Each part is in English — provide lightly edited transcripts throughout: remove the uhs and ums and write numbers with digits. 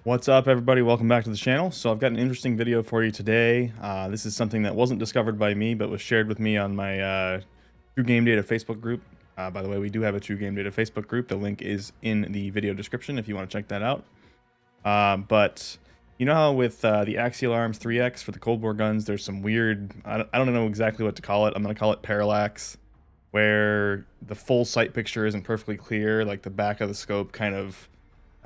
What's up, everybody? Welcome back to the channel. So I've got an interesting video for you today. This is something that wasn't discovered by me, but was shared with me on my TrueGameData Facebook group. By the way, we do have a TrueGameData Facebook group. The link is in the video description if you want to check that out. But you know how with the Axial Arms 3X for the Cold War guns, there's some weird, I don't know exactly what to call it. I'm going to call it parallax, where the full sight picture isn't perfectly clear, like the back of the scope kind of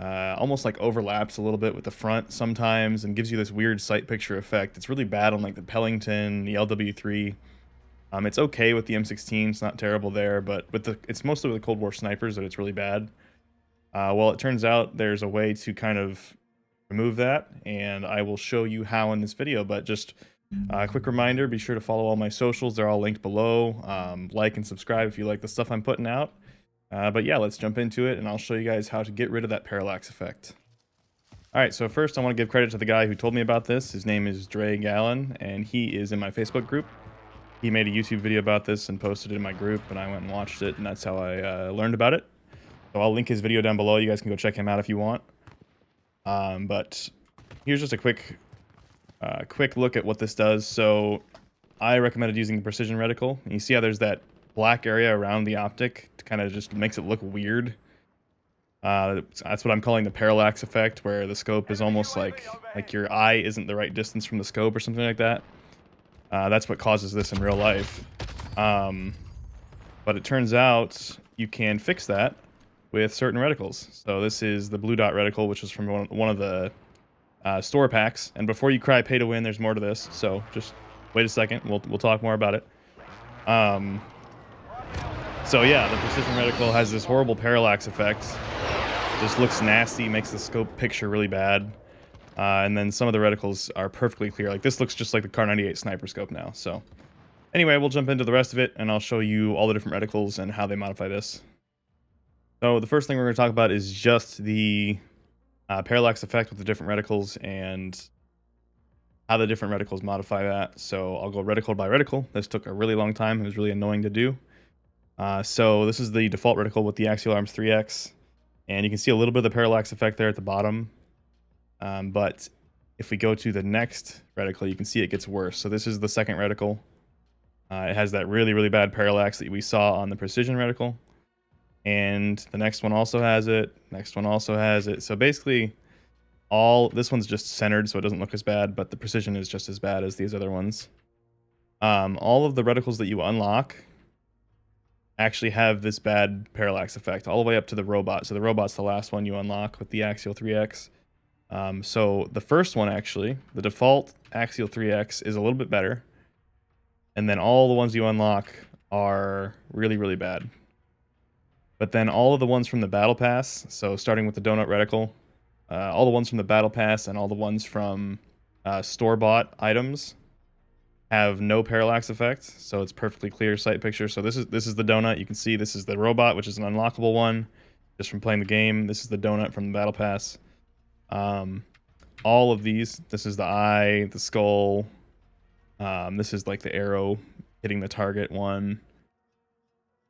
almost like overlaps a little bit with the front sometimes and gives you this weird sight picture effect. It's really bad on like the Pellington, the LW3. It's okay with the M16, it's not terrible there, but with it's mostly with the Cold War snipers that it's really bad. Well, it turns out there's a way to kind of remove that, and I will show you how in this video, but just a quick reminder, be sure to follow all my socials. They're all linked below. Like and subscribe if you like the stuff I'm putting out. But yeah, let's jump into it, and I'll show you guys how to get rid of that parallax effect. Alright, so first I want to give credit to the guy who told me about this. His name is Dre Gallen, and he is in my Facebook group. He made a YouTube video about this and posted it in my group, and I went and watched it, and that's how I learned about it. So I'll link his video down below. You guys can go check him out if you want. But here's just a quick look at what this does. So I recommended using the precision reticle, and you see how there's that black area around the optic to kind of just makes it look weird. That's what I'm calling the parallax effect, where the scope is almost like your eye isn't the right distance from the scope or something like that. That's what causes this in real life. But it turns out you can fix that with certain reticles. So this is the blue dot reticle, which is from one of the store packs. And before you cry pay to win, there's more to this. So just wait a second. We'll talk more about it. So yeah, the precision reticle has this horrible parallax effect. Just looks nasty, makes the scope picture really bad. And then some of the reticles are perfectly clear. Like this looks just like the Kar 98 sniper scope now. So anyway, we'll jump into the rest of it, and I'll show you all the different reticles and how they modify this. So the first thing we're going to talk about is just the parallax effect with the different reticles and how the different reticles modify that. So I'll go reticle by reticle. This took a really long time. It was really annoying to do. So this is the default reticle with the Axial Arms 3X. And you can see a little bit of the parallax effect there at the bottom. But if we go to the next reticle, you can see it gets worse. So this is the second reticle. It has that really, really bad parallax that we saw on the precision reticle. And the next one also has it. Next one also has it. So basically, this one's just centered, so it doesn't look as bad, but the precision is just as bad as these other ones. All of the reticles that you unlock actually have this bad parallax effect all the way up to the robot. So the robot's the last one you unlock with the Axial 3X. So the first one, actually, the default Axial 3X is a little bit better. And then all the ones you unlock are really, really bad. But then all of the ones from the Battle Pass, so starting with the Donut Reticle, all the ones from the Battle Pass and all the ones from store-bought items have no parallax effect, so it's perfectly clear sight picture. So this is the donut. You can see this is the robot, which is an unlockable one just from playing the game. This is the donut from the Battle Pass. All of these, this is the eye, the skull. This is like the arrow hitting the target one.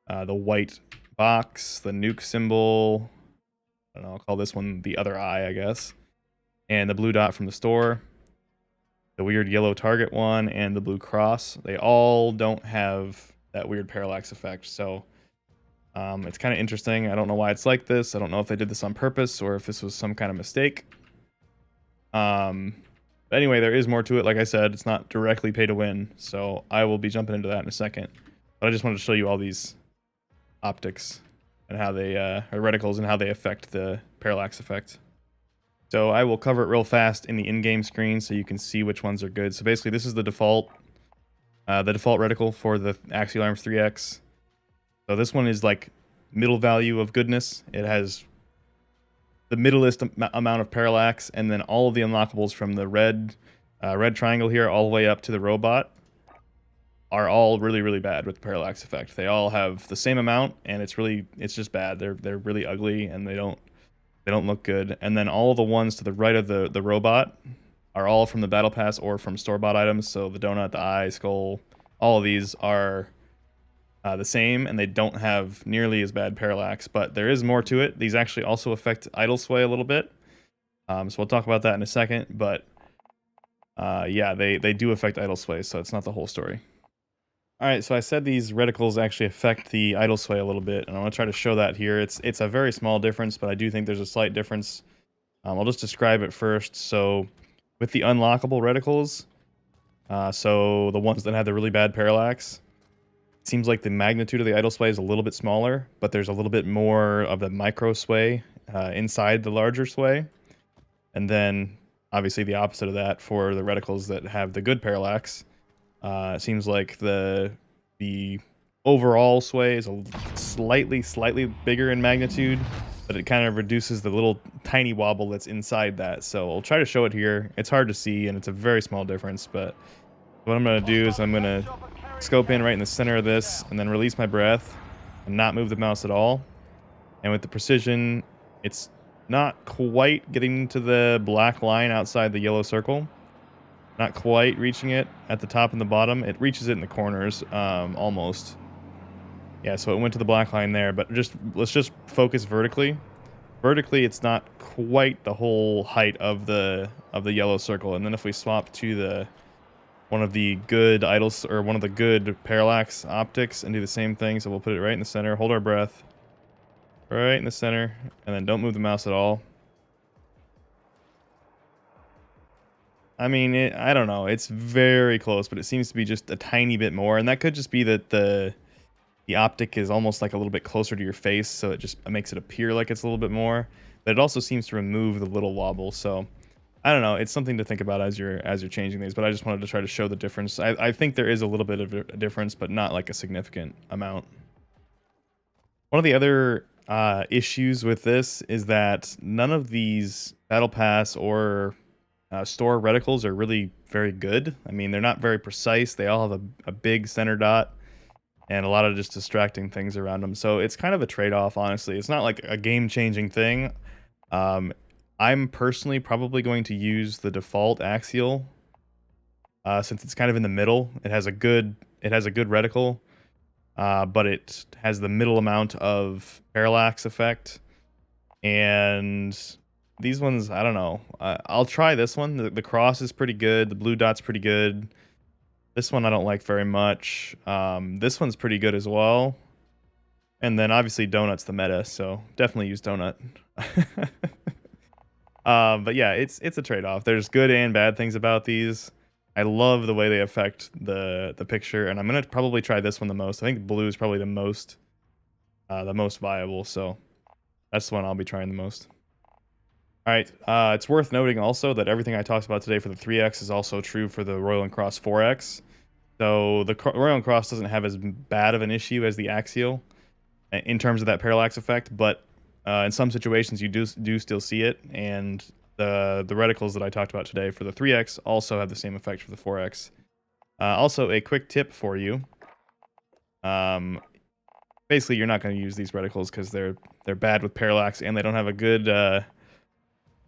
The white box, the nuke symbol. I don't know, I'll call this one the other eye, I guess. And the blue dot from the store. The weird yellow target one, and the blue cross. They all don't have that weird parallax effect. So it's kind of interesting. I don't know why it's like this. I don't know if they did this on purpose or if this was some kind of mistake. But anyway, there is more to it. Like I said, it's not directly pay to win. So I will be jumping into that in a second. But I just wanted to show you all these optics and how they, or reticles, and how they affect the parallax effect. So I will cover it real fast in the in-game screen so you can see which ones are good. So basically this is the default reticle for the Axial Arms 3X. So this one is like middle value of goodness. It has the middleest amount of parallax, and then all of the unlockables from the red triangle here all the way up to the robot are all really, really bad with the parallax effect. They all have the same amount, and it's just bad. They're really ugly, and they don't look good. And then all the ones to the right of the robot are all from the Battle Pass or from store-bought items. So the donut, the eye, skull, all of these are the same, and they don't have nearly as bad parallax. But there is more to it. These actually also affect idle sway a little bit. So we'll talk about that in a second, but yeah, they do affect idle sway, so it's not the whole story. All right, so I said these reticles actually affect the idle sway a little bit, and I want to try to show that here. It's a very small difference, but I do think there's a slight difference. I'll just describe it first. So with the unlockable reticles, so the ones that have the really bad parallax, it seems like the magnitude of the idle sway is a little bit smaller, but there's a little bit more of the micro sway inside the larger sway. And then obviously the opposite of that for the reticles that have the good parallax. It seems like the overall sway is a slightly bigger in magnitude, but it kind of reduces the little tiny wobble that's inside that. So I'll try to show it here. It's hard to see, and it's a very small difference, but what I'm going to do is I'm going to scope in right in the center of this and then release my breath and not move the mouse at all. And with the precision, it's not quite getting to the black line outside the yellow circle. Not quite reaching it at the top and the bottom. It reaches it in the corners, almost. Yeah, so it went to the black line there, but let's just focus vertically. Vertically, it's not quite the whole height of the yellow circle. And then if we swap to one of the good idles or one of the good parallax optics and do the same thing, so we'll put it right in the center, hold our breath, right in the center, and then don't move the mouse at all. I mean, I don't know. It's very close, but it seems to be just a tiny bit more, and that could just be that the optic is almost like a little bit closer to your face, so it just makes it appear like it's a little bit more. But it also seems to remove the little wobble, so I don't know. It's something to think about as you're changing these. But I just wanted to try to show the difference. I think there is a little bit of a difference, but not like a significant amount. One of the other issues with this is that none of these Battle Pass or store reticles are really very good. I mean, they're not very precise. They all have a big center dot and a lot of just distracting things around them. So it's kind of a trade-off, honestly. It's not like a game-changing thing. I'm personally probably going to use the default axial since it's kind of in the middle. It has a good reticle, but it has the middle amount of parallax effect. And these ones, I don't know. I'll try this one. The cross is pretty good. The blue dot's pretty good. This one I don't like very much. This one's pretty good as well. And then obviously Donut's the meta, so definitely use Donut. But yeah, it's a trade-off. There's good and bad things about these. I love the way they affect the picture, and I'm gonna probably try this one the most. I think blue is probably the most viable, so that's the one I'll be trying the most. All right, it's worth noting also that everything I talked about today for the 3X is also true for the Royal and Cross 4X. So the Royal and Cross doesn't have as bad of an issue as the axial in terms of that parallax effect, but in some situations you do still see it, and the reticles that I talked about today for the 3X also have the same effect for the 4X. Also, a quick tip for you. Basically, you're not going to use these reticles because they're bad with parallax and they don't have a good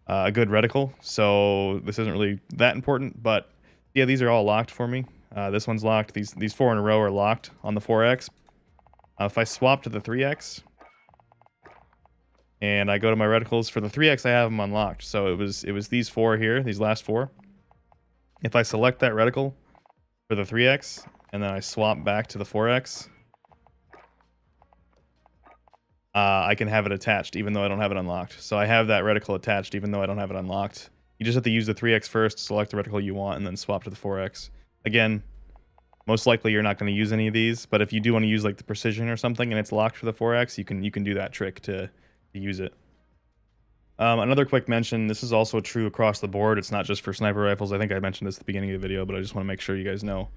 reticle, so this isn't really that important. But yeah, these are all locked for me. This one's locked. These 4 in a row are locked on the 4X. If I swap to the 3X and I go to my reticles for the 3X, I have them unlocked. So it was these 4 here, these last 4. If I select that reticle for the 3X and then I swap back to the 4X, I can have it attached even though I don't have it unlocked. So I have that reticle attached even though I don't have it unlocked. You just have to use the 3X first, select the reticle you want, and then swap to the 4X. Again, most likely you're not going to use any of these, but if you do want to use like the precision or something and it's locked for the 4X, you can do that trick to use it. Another quick mention, this is also true across the board. It's not just for sniper rifles. I think I mentioned this at the beginning of the video, but I just want to make sure you guys know.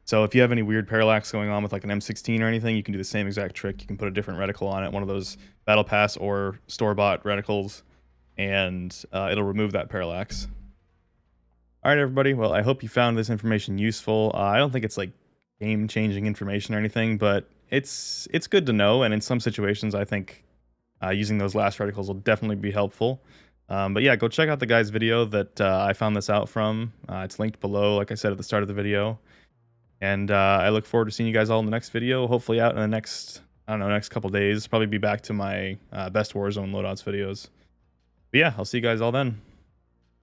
So if you have any weird parallax going on with like an M16 or anything, you can do the same exact trick. You can put a different reticle on it, one of those Battle Pass or store-bought reticles, and it'll remove that parallax. All right, everybody. Well, I hope you found this information useful. I don't think it's like game-changing information or anything, but it's good to know. And in some situations, I think using those last reticles will definitely be helpful. But yeah, go check out the guy's video that I found this out from. It's linked below, like I said at the start of the video. And I look forward to seeing you guys all in the next video. Hopefully out in the next, I don't know, next couple days. Probably be back to my best Warzone loadouts videos. But yeah, I'll see you guys all then.